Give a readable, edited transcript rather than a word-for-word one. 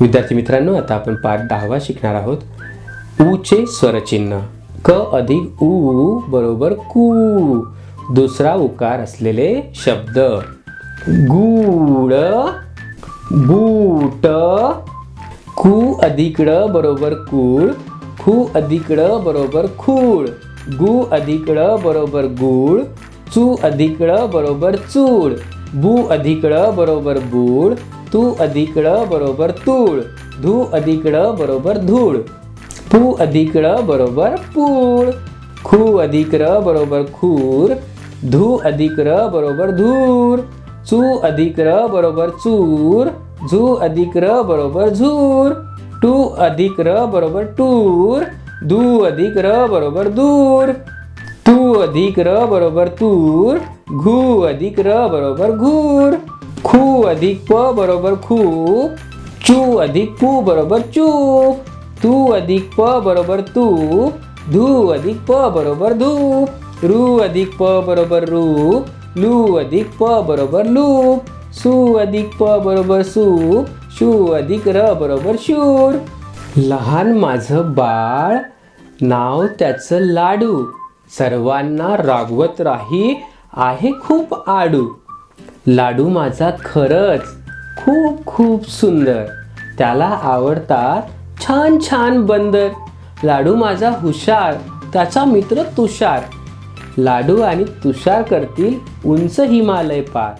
विद्यार्थी मित्रांनो, आता आपण पाठ 10वा शिकणार आहोत. ऊ चे स्वरचिन्ह. क अधिक ऊ बरोबर कू. दुसरा उकार असलेले शब्द. गूळ, बूट. कू अधिक ळ बरोबर कूळ. खू अधिक ळ बरोबर खूळ. गु अधिक ळ बरोबर गूळ. चू अधिक ळ बरोबर चूळ. बू अधिक ळ बरोबर बूळ. तू अधिक ळ बरोबर तूळ. धू अधिक ळ बरोबर धूळ. पू अधिक ळ बरोबर पूळ. खू अधिक र बरोबर खूर. धू अधिक र बरोबर धूर. चू अधिक र बरोबर चूर. झू अधिक र बरोबर झूर. टू अधिक र बरोबर टूर. धू अधिक र बरोबर दूर. तू अधिक र बरोबर तूर. घू अधिक र बरोबर घूर. खू अधिक प बरोबर खूप. चू अधिक पू बरोबर चूप. तू अधिक प बरोबर तूप. धू अधिक प बरोबर धूप. रू अधिक प बरोबर रूप. लू अधिक प बरोबर लूप. सू अधिक प बरोबर सूप. शू अधिक र बरोबर शूर. लहान माझं बाळ, नाव त्याचं लाडू. सर्वांना रागवत राही, आहे खूप आडू. लाडू माझा खरंच खूप खूप सुंदर. त्याला आवडतात छान छान बंदर. लाडू माझा हुशार, त्याचा मित्र तुषार. लाडू आणि तुषार करतील उंच हिमालय पार.